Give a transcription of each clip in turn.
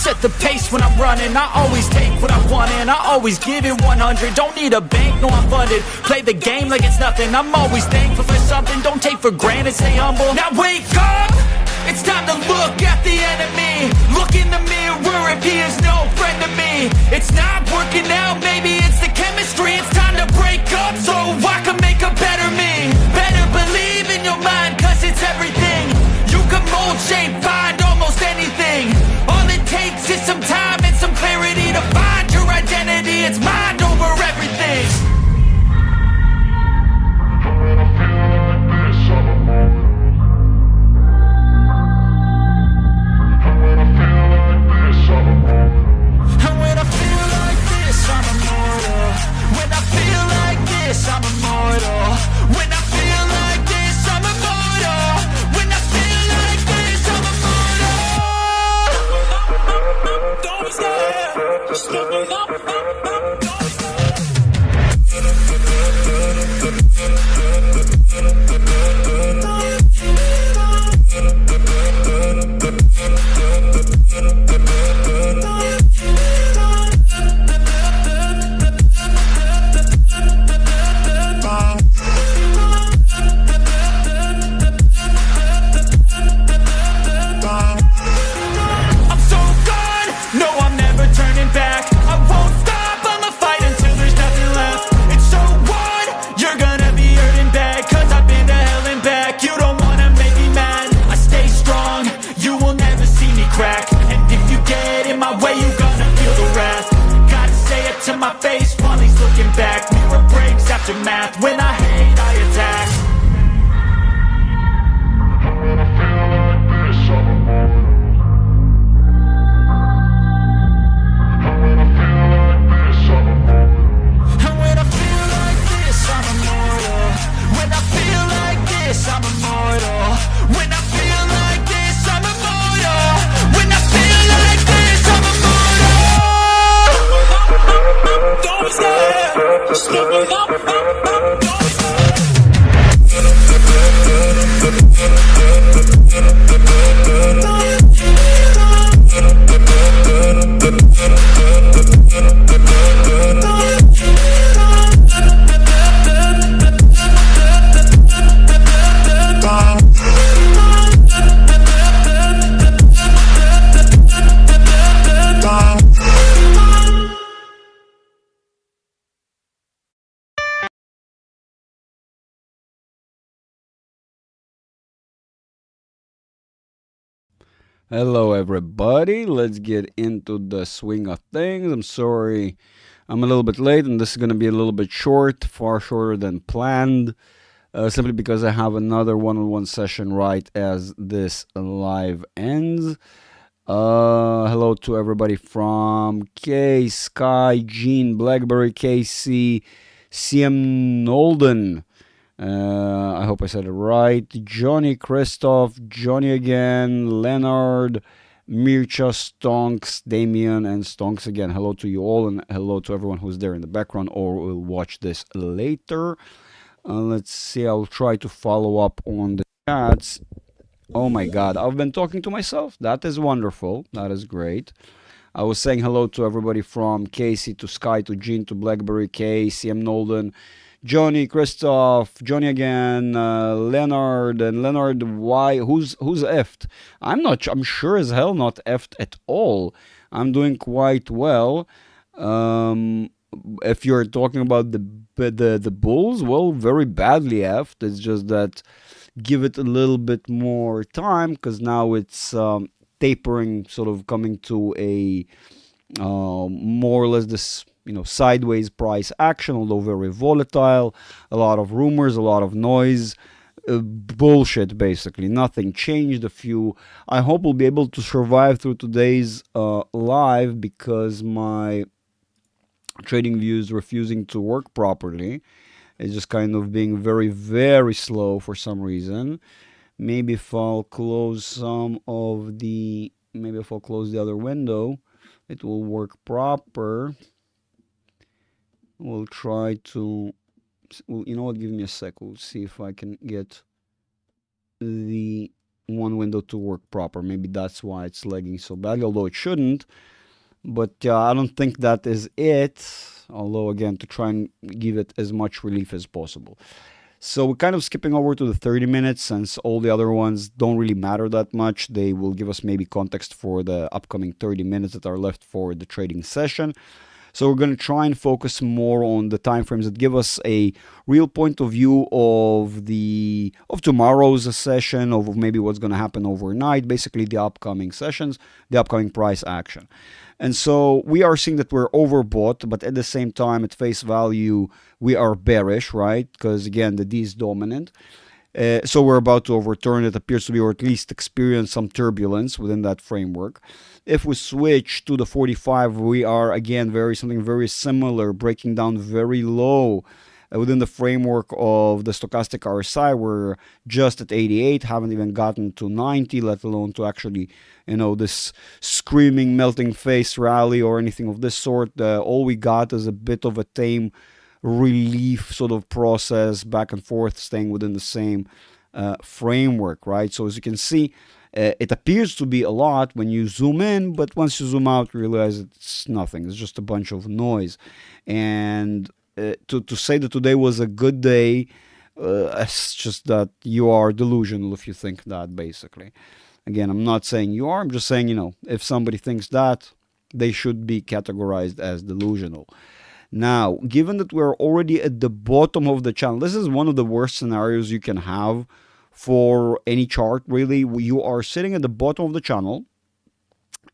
set the pace when I'm running. I always take what I want and I always give it 100. Don't need a bank, no I'm funded. Play the game like it's nothing. I'm always thankful for something. Don't take for granted, stay humble. Now wake up! It's time to look at the enemy. Look in the mirror if he is no friend to me. It's not working out, maybe it's the chemistry. It's time to break up so I can make a better me. Better believe in your mind, cause it's everything. You can mold, shape, find almost anything. All it takes is some time and some clarity to find your identity. It's mind over everything. I'm immortal. When I feel like this, I'm immortal. When I feel like this, I'm immortal. Don't stare, just looking up. Aftermath, when I hate, I attack. When I feel like this, I'm immortal. When I feel like this, I'm immortal. When I feel like this, I'm immortal. When I feel like this, I'm immortal. When I feel like this, I'm immortal. When I feel like this, I'm immortal. Don't stare, just looking up. Hello everybody, let's get into the swing of things. I'm sorry I'm a little bit late and this is going to be a little bit short, far shorter than planned, simply because I have another one-on-one session right as this live ends. Hello to everybody from K, Sky, Gene, Blackberry, KC, CM Nolden. I hope I said it right. Johnny, Christoph, Johnny again, Leonard, Mircha, Stonks, Damien, and Stonks again. Hello to you all, and hello to everyone who's there in the background or will watch this later. Let's see, I'll try to follow up on the chats. Oh my god, I've been talking to myself. That is wonderful. That is great. I was saying hello to everybody from Casey to Sky to Gene to Blackberry, K, CM Nolden, Johnny, Christoph, Johnny again, Leonard, and Leonard. Why? Who's effed? I'm sure as hell not effed at all. I'm doing quite well. If you're talking about the Bulls, well, very badly effed. It's just that give it a little bit more time because now it's tapering, sort of coming to a more or less this sideways price action, although very volatile. A lot of rumors, a lot of noise, bullshit basically. Nothing changed. I hope we'll be able to survive through today's live because my TradingView is refusing to work properly. It's just kind of being very, very slow for some reason. Maybe if I'll close the other window, it will work proper. We'll try to, you know what, give me a sec. We'll see if I can get the one window to work proper. Maybe that's why it's lagging so badly, although it shouldn't. But I don't think that is it. Although, again, to try and give it as much relief as possible. So we're kind of skipping over to the 30 minutes since all the other ones don't really matter that much. They will give us maybe context for the upcoming 30 minutes that are left for the trading session. So we're going to try and focus more on the time frames that give us a real point of view of tomorrow's session, of maybe what's going to happen overnight, basically the upcoming sessions, the upcoming price action. And so we are seeing that we're overbought, but at the same time, at face value, we are bearish, right? Because again, the D is dominant. So we're about to overturn. It appears to be, or at least experience some turbulence within that framework. If we switch to the 45, we are again something very similar, breaking down very low. Within the framework of the stochastic RSI, we're just at 88, haven't even gotten to 90, let alone to actually, this screaming melting face rally or anything of this sort. All we got is a bit of a tame relief sort of process, back and forth, staying within the same framework, right? So as you can see, it appears to be a lot when you zoom in, but once you zoom out, you realize it's nothing. It's just a bunch of noise. And to say that today was a good day, it's just that you are delusional if you think that, basically. Again, I'm not saying you are. I'm just saying, if somebody thinks that, they should be categorized as delusional. Now, given that we're already at the bottom of the channel, this is one of the worst scenarios you can have for any chart, really. You are sitting at the bottom of the channel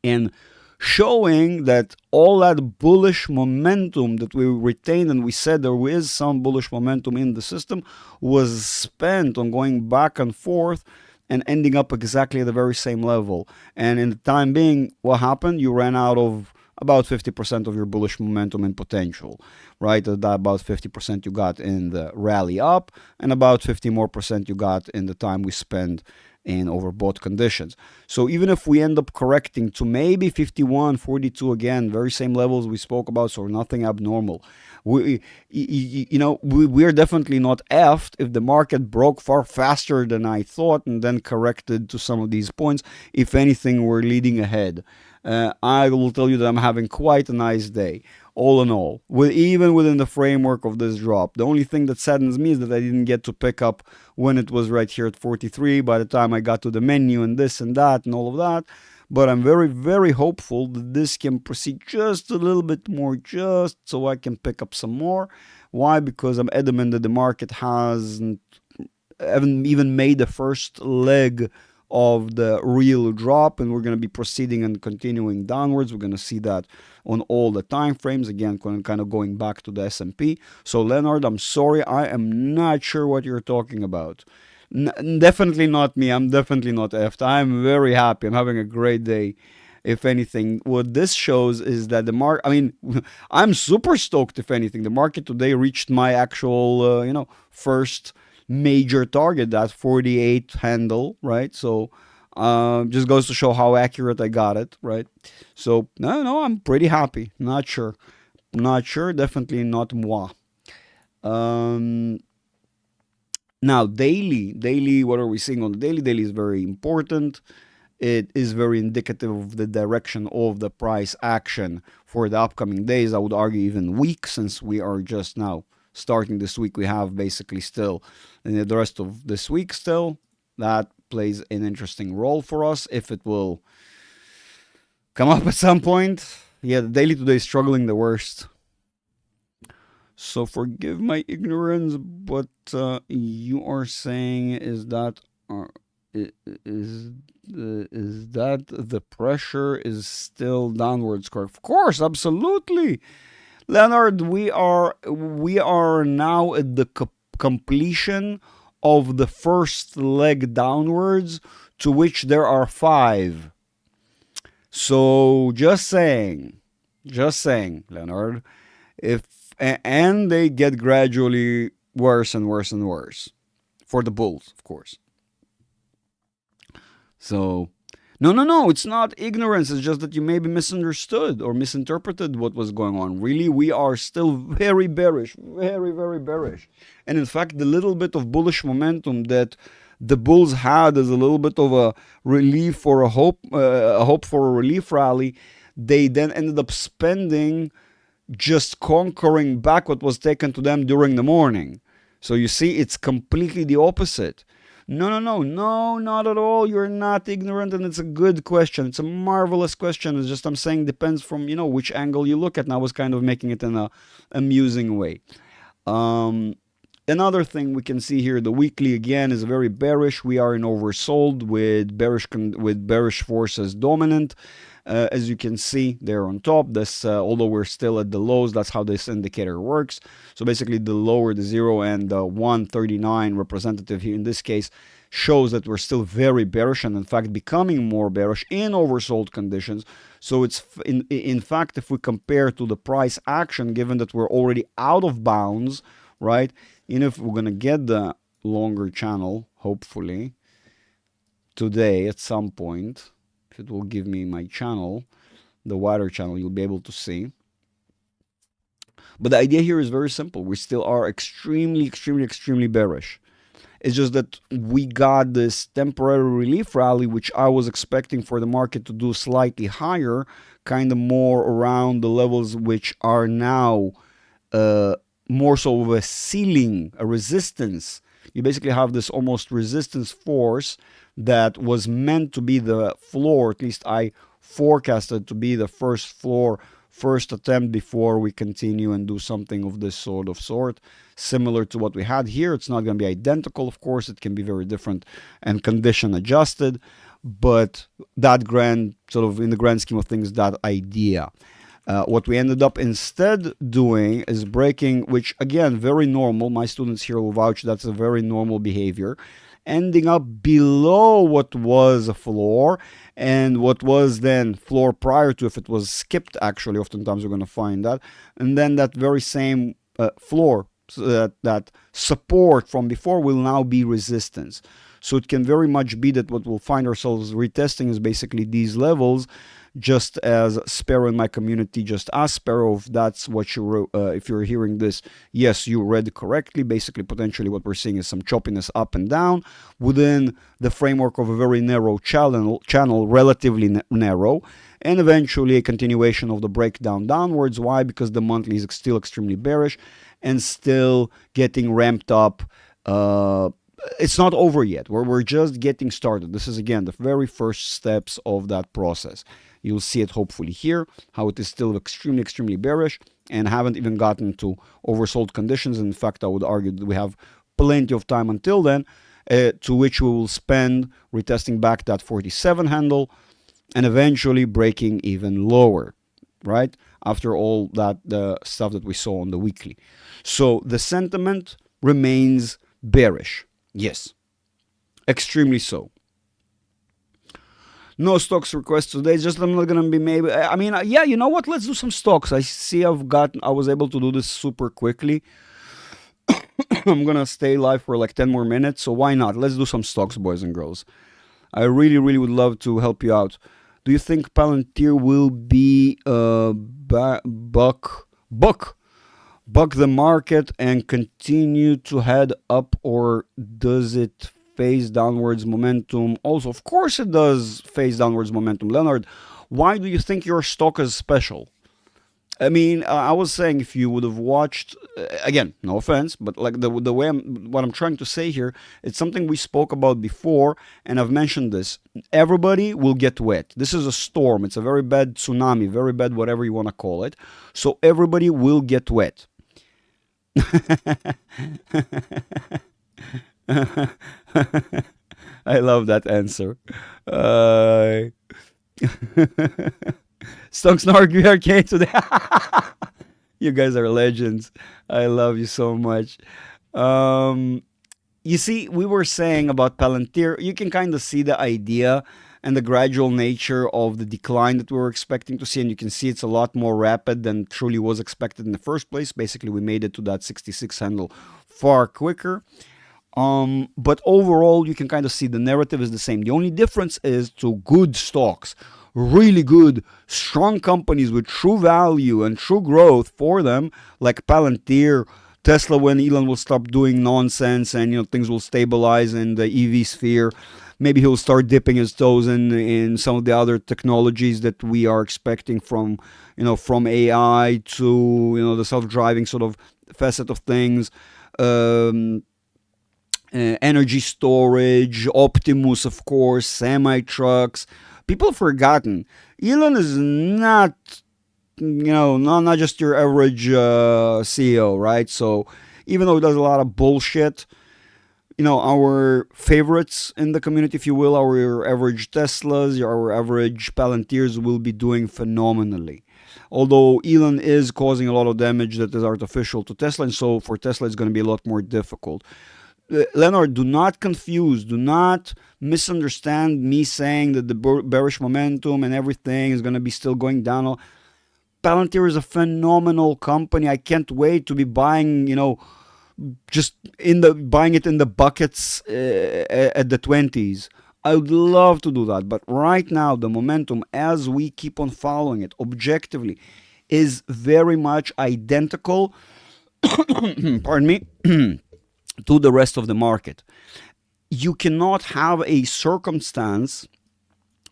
and showing that all that bullish momentum that we retained, and we said there is some bullish momentum in the system, was spent on going back and forth and ending up exactly at the very same level. And in the time being, what happened? You ran out of about 50% of your bullish momentum and potential, right? About 50% you got in the rally up, and about 50% more you got in the time we spend in overbought conditions. So even if we end up correcting to maybe 51, 42 again, very same levels we spoke about, so nothing abnormal. We're definitely not effed if the market broke far faster than I thought and then corrected to some of these points. If anything, we're leading ahead. I will tell you that I'm having quite a nice day, all in all, even within the framework of this drop. The only thing that saddens me is that I didn't get to pick up when it was right here at 43 by the time I got to the menu and this and that and all of that. But I'm very, very hopeful that this can proceed just a little bit more, just so I can pick up some more. Why? Because I'm adamant that the market haven't even made the first leg of the real drop, and we're going to be proceeding and continuing downwards. We're going to see that on all the time frames, again kind of going back to the S&P. So Leonard, I'm sorry, I am not sure what you're talking about. Definitely not me. I'm definitely not effed. I'm very happy. I'm having a great day. If anything, what this shows is that the market, I'm super stoked. If anything, the market today reached my actual first major target, that 48 handle, right? So just goes to show how accurate I got it, right? So no, I'm pretty happy. Not sure, definitely not moi. Now daily, what are we seeing on the daily? Daily is very important. It is very indicative of the direction of the price action for the upcoming days. I would argue even weeks, since we are just now starting this week. We have basically still the rest of this week still. That plays an interesting role for us. If it will come up at some point. Yeah, the daily today is struggling the worst. So forgive my ignorance, but you are saying is that the pressure is still downwards, correct? Of course, absolutely. Leonard, we are now at the completion of the first leg downwards, to which there are 5. So just saying, Leonard, and they get gradually worse and worse and worse for the bulls, of course. So no, it's not ignorance. It's just that you maybe misunderstood or misinterpreted what was going on. Really, we are still very bearish, very, very bearish. And in fact, the little bit of bullish momentum that the bulls had as a little bit of a relief or a hope for a relief rally, they then ended up spending just conquering back what was taken to them during the morning. So you see, it's completely the opposite. No, not at all. You're not ignorant, and it's a good question. It's a marvelous question. It's just I'm saying depends from which angle you look at. And I was kind of making it in a amusing way. Another thing we can see here, the weekly again is very bearish. We are in oversold with bearish forces dominant. As you can see there on top, this although we're still at the lows, that's how this indicator works. So basically the lower, the 0 and the 139 representative here in this case shows that we're still very bearish, and in fact becoming more bearish in oversold conditions. So it's in fact, if we compare to the price action, given that we're already out of bounds, right? And if we're gonna get the longer channel, hopefully today at some point, if it will give me my channel, the wider channel, you'll be able to see. But the idea here is very simple. We still are extremely bearish. It's just that we got this temporary relief rally, which I was expecting for the market to do slightly higher, kind of more around the levels which are now more so of a ceiling, a resistance. You basically have this almost resistance force that was meant to be the floor, at least I forecasted to be the first floor, first attempt before we continue and do something of this sort, similar to what we had here. It's not going to be identical, of course. It can be very different and condition adjusted, but that in the grand scheme of things, that idea. What we ended up instead doing is breaking, which again, very normal. My students here will vouch that's a very normal behavior. Ending up below what was a floor and what was then floor prior to, if it was skipped, actually, oftentimes we're going to find that. And then that very same floor, so that support from before will now be resistance. So it can very much be that what we'll find ourselves retesting is basically these levels, just as Sparrow in my community just asked Sparrow if that's what you wrote. If you're hearing this, yes, you read correctly. Basically, potentially what we're seeing is some choppiness up and down within the framework of a very narrow channel, relatively narrow, and eventually a continuation of the breakdown downwards. Why? Because the monthly is still extremely bearish and still getting ramped up. It's not over yet. We're just getting started. This is, again, the very first steps of that process. You'll see it hopefully here, how it is still extremely bearish and haven't even gotten to oversold conditions. In fact, I would argue that we have plenty of time until then, to which we will spend retesting back that 47 handle and eventually breaking even lower, right? After all that stuff that we saw on the weekly. So the sentiment remains bearish. Yes, extremely so. No stocks requests today. Just I'm not gonna be maybe. I mean, yeah. You know what? Let's do some stocks. I see I was able to do this super quickly. I'm gonna stay live for like 10 more minutes. So why not? Let's do some stocks, boys and girls. I really would love to help you out. Do you think Palantir will be buck the market and continue to head up, or does it face downwards momentum? Also, of course it does face downwards momentum. Leonard, why do you think your stock is special? I mean, I was saying, if you would have watched, again, no offense, but like the way what I'm trying to say here, it's something we spoke about before, and I've mentioned this. Everybody will get wet. This is a storm. It's a very bad tsunami, very bad whatever you want to call it. So everybody will get wet. I love that answer. Stocks Nargu Arcade today. You guys are legends. I love you so much. You see, we were saying about Palantir, you can kind of see the idea and the gradual nature of the decline that we were expecting to see. And you can see it's a lot more rapid than truly was expected in the first place. Basically, we made it to that 66 handle far quicker. But overall, you can kind of see the narrative is the same. The only difference is to good stocks, really good, strong companies with true value and true growth for them, like Palantir, Tesla, when Elon will stop doing nonsense and things will stabilize in the EV sphere, maybe he'll start dipping his toes in some of the other technologies that we are expecting from from AI to the self-driving sort of facet of things. Energy storage, Optimus, of course, semi-trucks. People have forgotten. Elon is not, not just your average CEO, right? So even though he does a lot of bullshit, our favorites in the community, if you will, our average Teslas, our average Palantirs will be doing phenomenally. Although Elon is causing a lot of damage that is artificial to Tesla, and so for Tesla it's going to be a lot more difficult. Leonard, do not confuse, do not misunderstand me saying that the bearish momentum and everything is going to be still going down. Palantir is a phenomenal company. I can't wait to be buying, just buying it in the buckets at the 20s. I would love to do that, but right now the momentum, as we keep on following it objectively, is very much identical. Pardon me. To the rest of the market. You cannot have a circumstance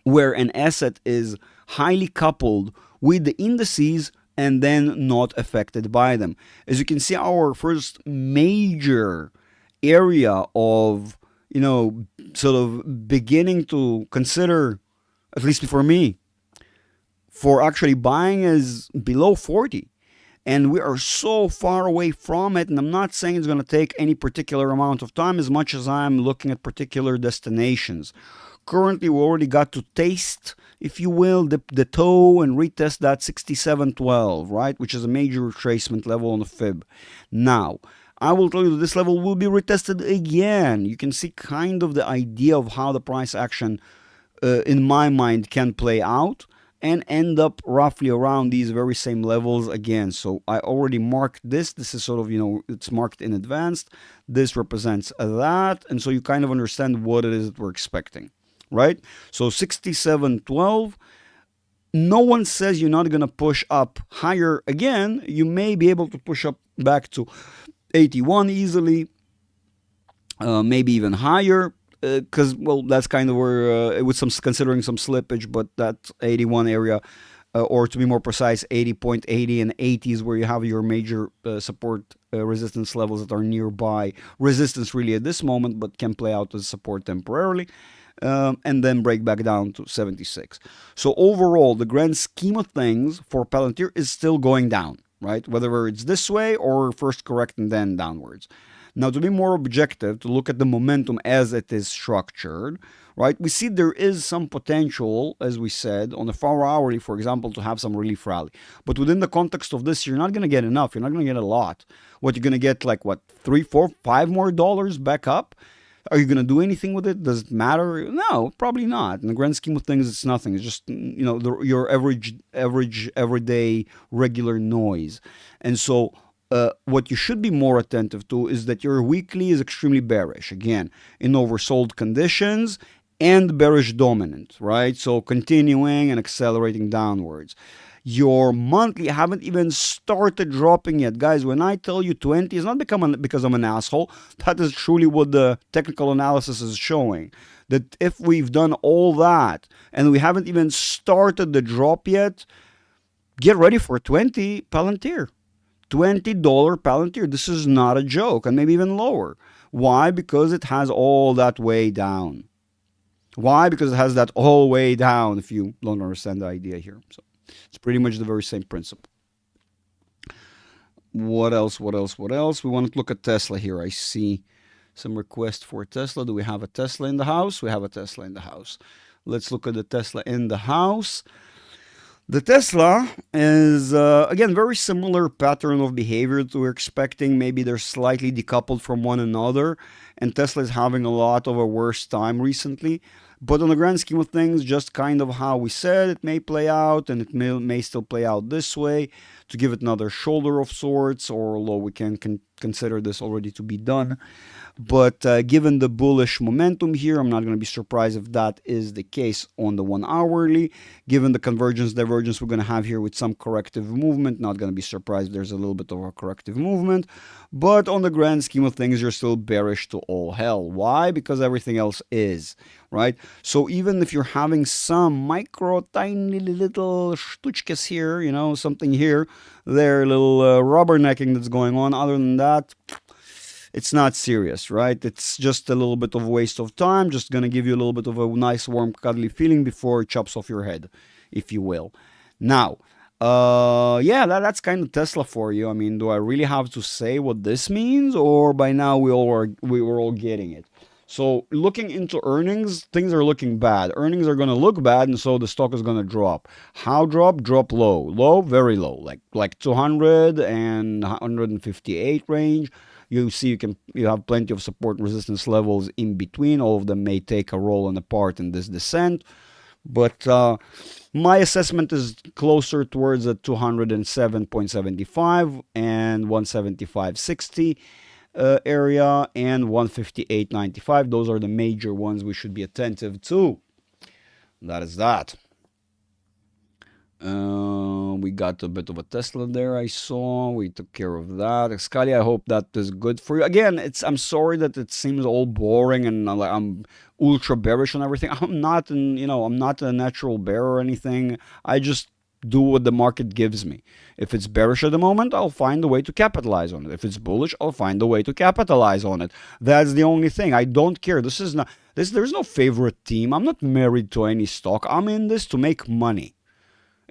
where an asset is highly coupled with the indices and then not affected by them. As you can see, our first major area of, sort of beginning to consider, at least for me, for actually buying is below 40. And we are so far away from it, and I'm not saying it's going to take any particular amount of time as much as I'm looking at particular destinations. Currently, we already got to taste, if you will, the toe and retest that 67.12, right? Which is a major retracement level on the fib. Now, I will tell you that this level will be retested again. You can see kind of the idea of how the price action, in my mind, can play out and end up roughly around these very same levels again. So I already marked this. This is sort of, it's marked in advance. This represents that. And so you kind of understand what it is that we're expecting, right? So 67.12, no one says you're not going to push up higher again. You may be able to push up back to 81 easily, maybe even higher. Because that's kind of where with some considering some slippage, but that 81 area, or to be more precise, 80.80 and 80 is where you have your major support resistance levels that are nearby. Resistance really at this moment, but can play out as support temporarily, and then break back down to 76. So overall, the grand scheme of things for Palantir is still going down, right? Whether it's this way or first correct and then downwards. Now, to be more objective, to look at the momentum as it is structured, right, we see there is some potential, as we said, on the 4-hourly, for example, to have some relief rally. But within the context of this, you're not going to get enough. You're not going to get a lot. What you're going to get, like, what, $3, $4, $5 more back up? Are you going to do anything with it? Does it matter? No, probably not. In the grand scheme of things, it's nothing. It's just, your average, everyday, regular noise. And so what you should be more attentive to is that your weekly is extremely bearish, again, in oversold conditions and bearish dominant, right? So continuing and accelerating downwards. Your monthly haven't even started dropping yet. Guys, when I tell you 20, it's not because I'm an asshole. That is truly what the technical analysis is showing. That if we've done all that and we haven't even started the drop yet, get ready for 20 Palantir. $20 Palantir. This is not a joke, and maybe even lower. Why? Because it has all that way down. Why? Because it has that all way down, if you don't understand the idea here. So it's pretty much the very same principle. What else? We want to look at Tesla here. I see some requests for Tesla. Do we have a Tesla in the house? We have a Tesla in the house. Let's look at the Tesla in the house. The Tesla is, again, very similar pattern of behavior to we're expecting. Maybe they're slightly decoupled from one another, and Tesla is having a lot of a worse time recently. But on the grand scheme of things, just kind of how we said, it may play out, and it may still play out this way, to give it another shoulder of sorts, or although we can consider this already to be done. But given the bullish momentum here, I'm not going to be surprised if that is the case on the 1 hourly. Given the convergence divergence we're going to have here with some corrective movement, not going to be surprised if there's a little bit of a corrective movement. But on the grand scheme of things, you're still bearish to all hell. Why? Because everything else is, right? So even if you're having some micro, tiny little shtuchkes here, you know, something here, there, little rubbernecking that's going on, other than that, it's not serious, right? It's just a little bit of a waste of time, just going to give you a little bit of a nice, warm, cuddly feeling before it chops off your head, if you will. Now, yeah, that's kind of Tesla for you. I mean, do I really have to say what this means, or by now we were all getting it? So looking into earnings, things are looking bad. Earnings are going to look bad, and so the stock is going to drop. How drop? Drop low. Low, very low, like 200 and 158 range. You see, you have plenty of support and resistance levels in between. All of them may take a roll and a part in this descent. But my assessment is closer towards a 207.75 and 175.60 area and 158.95. Those are the major ones we should be attentive to. That is that. We got a bit of a Tesla there, I saw. We took care of that. Scali, I hope that is good for you. Again, I'm sorry that it seems all boring and I'm ultra bearish on everything. I'm not a natural bear or anything. I just do what the market gives me. If it's bearish at the moment, I'll find a way to capitalize on it. If it's bullish, I'll find a way to capitalize on it. That's the only thing. I don't care. There's no favorite team. I'm not married to any stock. I'm in this to make money.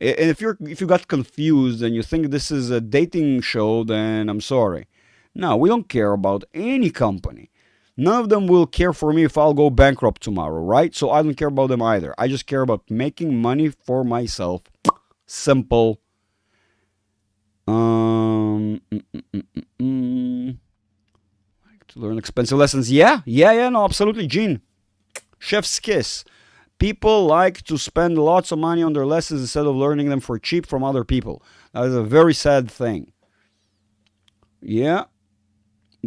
And if you got confused and you think this is a dating show, then I'm sorry. No, we don't care about any company. None of them will care for me if I'll go bankrupt tomorrow, right? So I don't care about them either. I just care about making money for myself. Simple. Like to learn expensive lessons. Yeah, no, absolutely, Gene. Chef's kiss. People like to spend lots of money on their lessons instead of learning them for cheap from other people. That is a very sad thing. Yeah,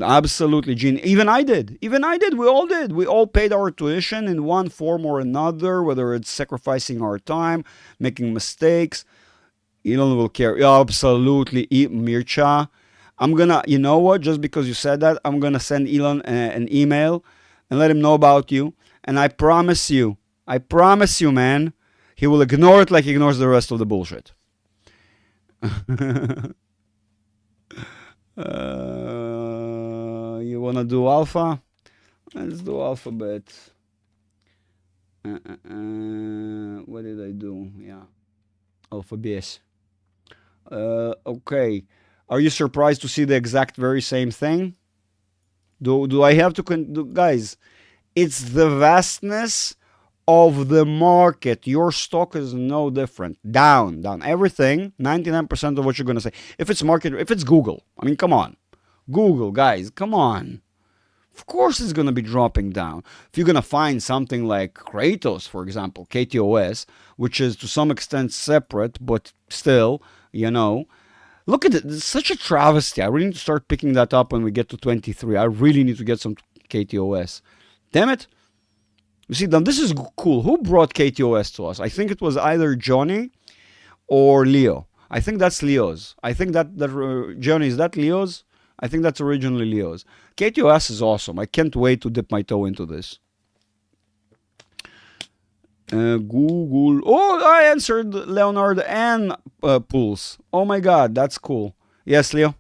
absolutely, Gene. Even I did. We all did. We all paid our tuition in one form or another, whether it's sacrificing our time, making mistakes. Elon will care. Yeah, absolutely, Mircha. I'm gonna, you know what? Just because you said that, I'm gonna send Elon an email and let him know about you. And I promise you, man, he will ignore it like he ignores the rest of the bullshit. You want to do alpha? Let's do alphabet. What did I do? Yeah. Alphabet. Okay. Are you surprised to see the exact very same thing? Do I have to... guys, it's the vastness of the market. Your stock is no different. Down. Everything, 99% of what you're going to say. If it's market, if it's Google, I mean, come on. Google, guys, come on. Of course it's going to be dropping down. If you're going to find something like Kratos, for example, KTOS, which is to some extent separate, but still, look at it. It's such a travesty. I really need to start picking that up when we get to 23. I really need to get some KTOS. Damn it. You see, now this is cool. Who brought KTOS to us? I think it was either Johnny or Leo. I think that's Leo's. I think that Johnny, is that Leo's? I think that's originally Leo's. KTOS is awesome. I can't wait to dip my toe into this. Google. Oh, I answered Leonard and Pulse. Oh my God, that's cool. Yes, Leo.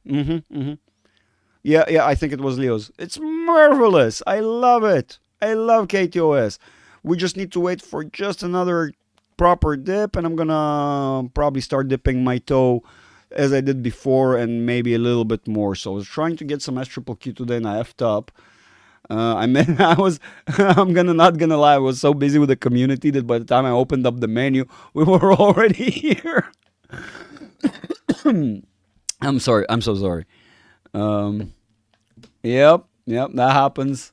Yeah, I think it was Leo's. It's marvelous. I love it. I love KTOS. We just need to wait for just another proper dip, and I'm gonna probably start dipping my toe as I did before, and maybe a little bit more. So I was trying to get some SQQQ today, and I effed up. I'm not gonna lie, I was so busy with the community that by the time I opened up the menu, we were already here. I'm sorry. I'm so sorry. Yep, that happens.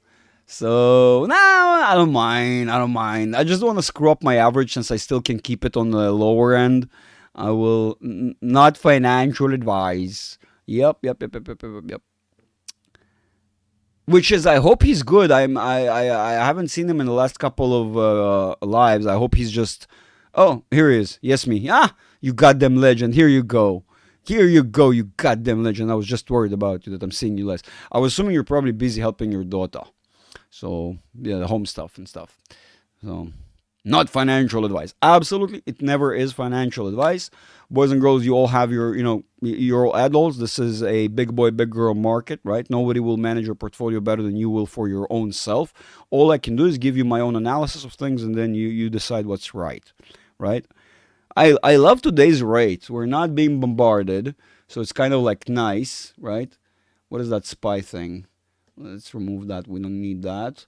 So now I don't mind. I don't mind. I just want to screw up my average since I still can keep it on the lower end. I will not financial advice. Yep. Which is, I hope he's good. I haven't seen him in the last couple of lives. I hope he's just. Oh, here he is. Yes, me. Ah, you goddamn legend. Here you go. Here you go, you goddamn legend. I was just worried about you that I'm seeing you less. I was assuming you're probably busy helping your daughter. So yeah, the home stuff and stuff. So not financial advice. Absolutely, it never is financial advice. Boys and girls, you all have your, you're all adults. This is a big boy, big girl market, right? Nobody will manage your portfolio better than you will for your own self. All I can do is give you my own analysis of things, and then you decide what's right, right? I love today's rate. We're not being bombarded, so it's kind of like nice, right? What is that SPY thing? Let's remove that. We don't need that.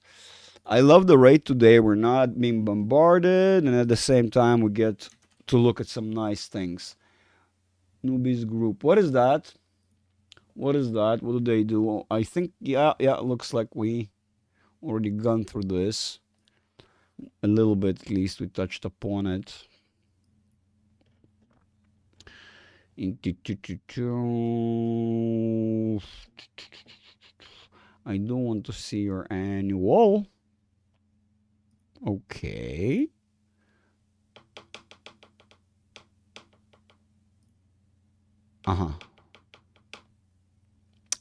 I love the rate today. We're not being bombarded, and at the same time, we get to look at some nice things. Newbies group. What is that? What is that? What do they do? I think, yeah, it looks like we already gone through this. A little bit, at least, we touched upon it. I do want to see your annual. Okay.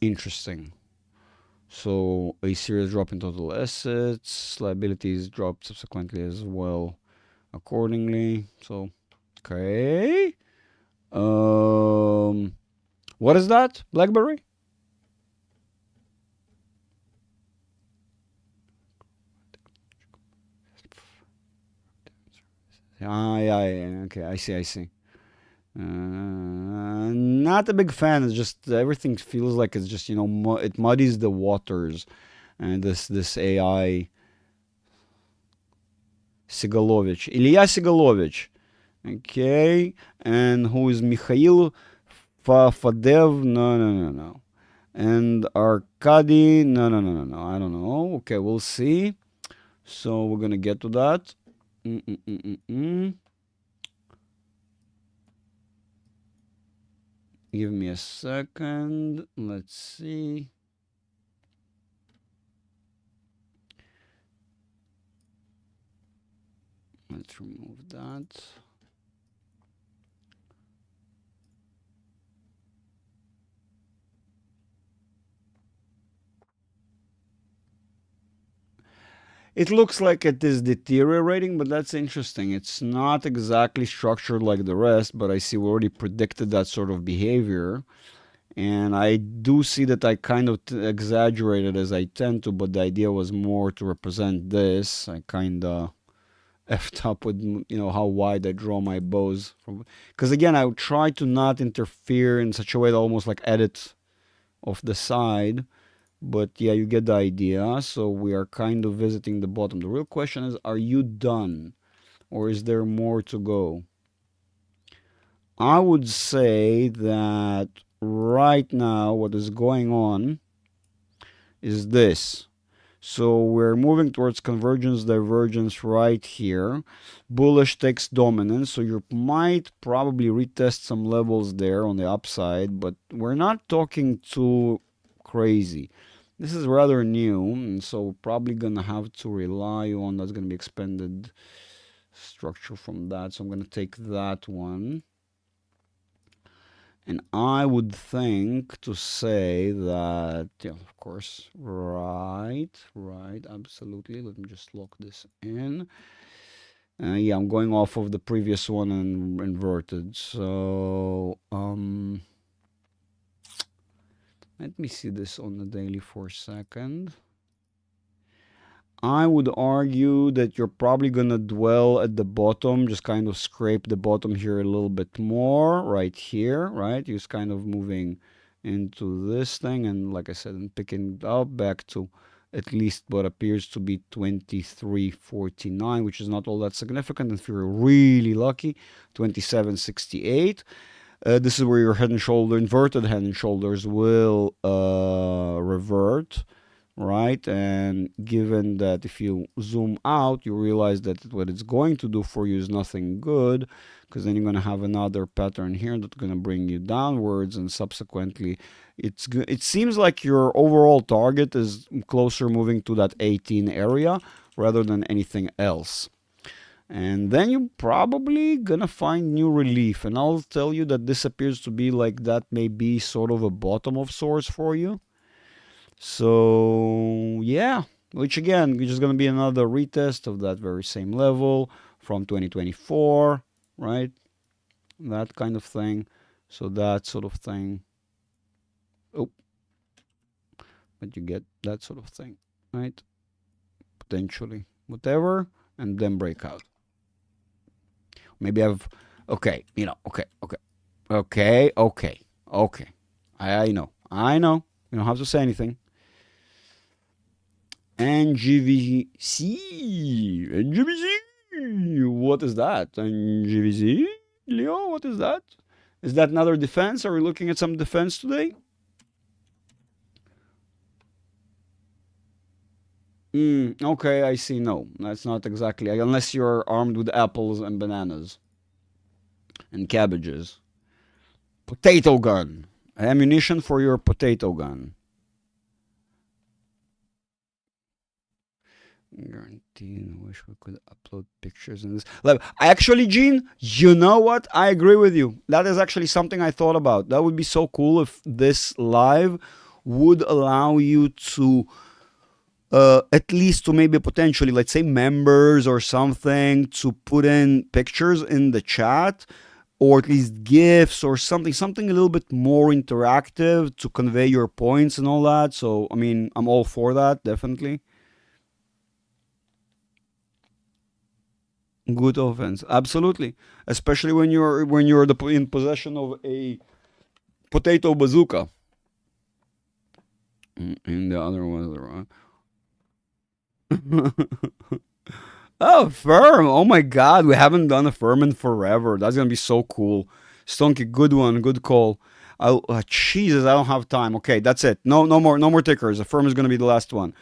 Interesting. So a serious drop in total assets, liabilities drop subsequently as well accordingly. So, okay. What is that? BlackBerry? Yeah. Okay, I see. Not a big fan. It's just everything feels like it's just it muddies the waters, and this AI Sigalovich, Ilya Sigalovich, okay, and who is Mikhail Fadev? No, and Arkady? No. I don't know. Okay, we'll see. So we're gonna get to that. Give me a second. Let's see. Let's remove that. It looks like it is deteriorating, but that's interesting. It's not exactly structured like the rest, but I see we already predicted that sort of behavior. And I do see that I kind of exaggerated as I tend to, but the idea was more to represent this. I kind of effed up with, how wide I draw my bows. Because again, I would try to not interfere in such a way that almost like edit off the side. But yeah, you get the idea. So we are kind of visiting the bottom. The real question is, are you done? Or is there more to go? I would say that right now what is going on is this. So we're moving towards convergence, divergence right here. Bullish takes dominance, so you might probably retest some levels there on the upside, but we're not talking too crazy. This is rather new, and so we're probably gonna have to rely on that's gonna be expanded structure from that. So I'm gonna take that one. And I would think to say that, yeah, of course, right, absolutely. Let me just lock this in. Yeah, I'm going off of the previous one and inverted. So, let me see this on the daily for a second. I would argue that you're probably going to dwell at the bottom, just kind of scrape the bottom here a little bit more, right here, right? Just kind of moving into this thing, and like I said, and picking up back to at least what appears to be 23.49, which is not all that significant. If you're really lucky, 27.68. This is where your head and shoulder, inverted head and shoulders will revert. right? And given that if you zoom out, you realize that what it's going to do for you is nothing good, because then you're going to have another pattern here that's going to bring you downwards, and subsequently it seems like your overall target is closer moving to that 18 area rather than anything else. And then you're probably gonna find new relief, and I'll tell you that this appears to be like that may be sort of a bottom of sorts for you. So yeah, which again, which is going to be another retest of that very same level from 2024, right? That kind of thing. So that sort of thing. Oh, but you get that sort of thing, right? Potentially, whatever, and then breakout. Maybe I've, okay, okay. I know. You don't have to say anything. NGVC. What is that? NGVC? Leo, what is that? Is that another defense? Are we looking at some defense today? Okay, I see. No, that's not exactly. Unless you're armed with apples and bananas and cabbages. Potato gun. Ammunition for your potato gun. Guaranteed. I wish we could upload pictures in this live. Actually, Gene, you know what? I agree with you. That is actually something I thought about. That would be so cool if this live would allow you to at least to maybe potentially, let's say, members or something, to put in pictures in the chat, or at least GIFs or something a little bit more interactive to convey your points and all that. So, I mean, I'm all for that, definitely. Good offense, absolutely. Especially when you're in possession of a potato bazooka. And the other ones are wrong. Oh, firm. Oh my god, we haven't done a firm in forever. That's gonna be so cool. Stonky, good one, good call. Jesus, I don't have time. Okay, that's it. No more tickers. A firm is gonna be the last one.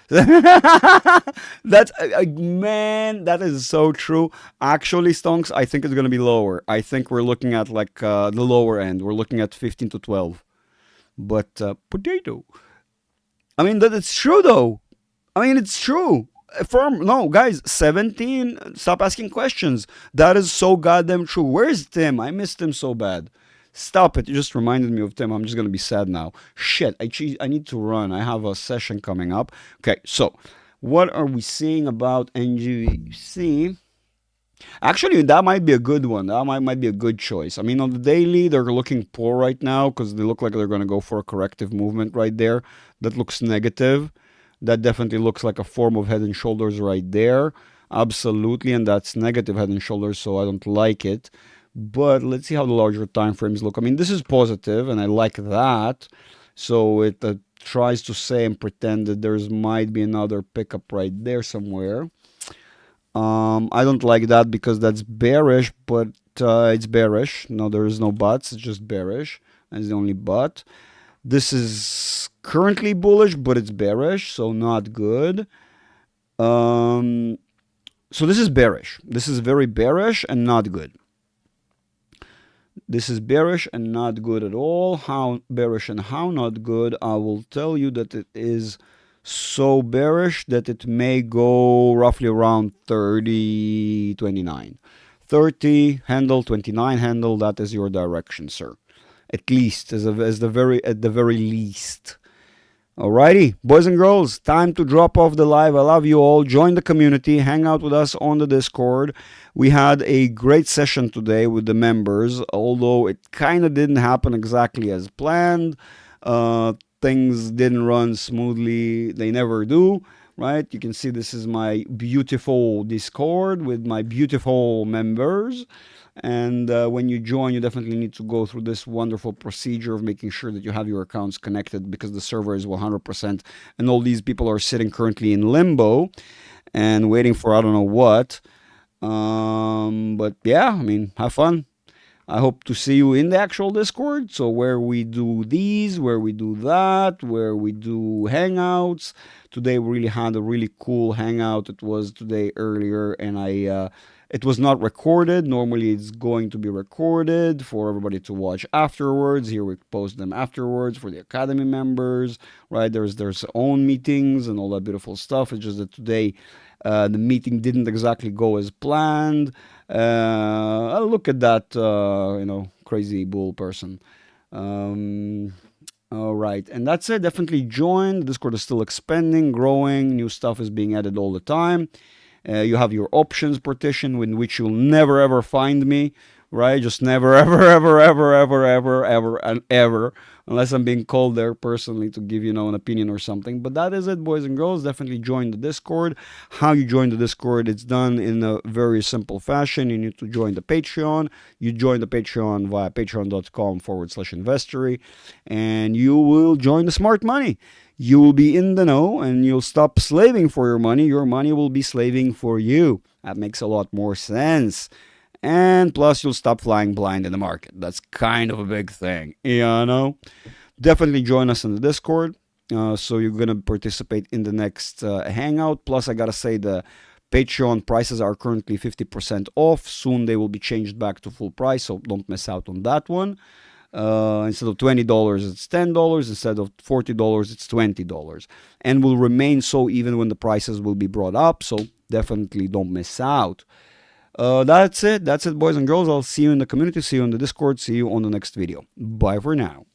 That's man, that is so true. Actually, Stonks, I think it's gonna be lower. I think we're looking at like the lower end. We're looking at 15 to 12. But potato. I mean, that it's true though. I mean, it's true. Firm, no, guys, 17. Stop asking questions. That is so goddamn true. Where's Tim? I missed him so bad. Stop it. You just reminded me of Tim. I'm just going to be sad now. Shit, I need to run. I have a session coming up. Okay, so what are we seeing about NGC? Actually, that might be a good one. That might be a good choice. I mean, on the daily, they're looking poor right now because they look like they're going to go for a corrective movement right there. That looks negative. That definitely looks like a form of head and shoulders right there. Absolutely, and that's negative head and shoulders, so I don't like it. But let's see how the larger time frames look. I mean, this is positive, and I like that. So it tries to say and pretend that there's might be another pickup right there somewhere. I don't like that because that's bearish, but it's bearish. No, there is no buts. It's just bearish. That's the only but. This is currently bullish, but it's bearish, so not good. So this is bearish. This is very bearish and not good. This is bearish and not good at all. How bearish and how not good? I will tell you that it is so bearish that it may go roughly around 30, 29. 30 handle, 29 handle, that is your direction, sir. At least, at the very least. Alrighty, boys and girls, time to drop off the live. I love you all. Join the community. Hang out with us on the Discord. We had a great session today with the members, although it kind of didn't happen exactly as planned. Things didn't run smoothly. They never do, right? You can see this is my beautiful Discord with my beautiful members. And when you join, you definitely need to go through this wonderful procedure of making sure that you have your accounts connected, because the server is 100%, and all these people are sitting currently in limbo and waiting for I don't know what. But yeah, I mean, have fun. I hope to see you in the actual Discord. So where we do these, where we do that, where we do hangouts. Today we really had a really cool hangout. It was today earlier, and it was not recorded. Normally it's going to be recorded for everybody to watch afterwards. Here we post them afterwards for the Academy members, right? There's their own meetings and all that beautiful stuff. It's just that today the meeting didn't exactly go as planned. Look at that, crazy bull person. All right, and that's it. Definitely join. The Discord is still expanding, growing. New stuff is being added all the time. You have your options partition in which you'll never ever find me, right? Just never ever, unless I'm being called there personally to give an opinion or something. But that is it, boys and girls. Definitely join the Discord. How you join the Discord? It's done in a very simple fashion. You need to join the Patreon. You join the Patreon via patreon.com/investory, and you will join the smart money. You will be in the know, and you'll stop slaving for your money. Your money will be slaving for you. That makes a lot more sense. And plus, you'll stop flying blind in the market. That's kind of a big thing, Definitely join us in the Discord. So you're going to participate in the next hangout. Plus, I got to say the Patreon prices are currently 50% off. Soon they will be changed back to full price, so don't miss out on that one. Instead of $20, it's $10. Instead of $40, it's $20. And will remain so even when the prices will be brought up. So definitely don't miss out. That's it. That's it, boys and girls. I'll see you in the community. See you in the Discord. See you on the next video. Bye for now.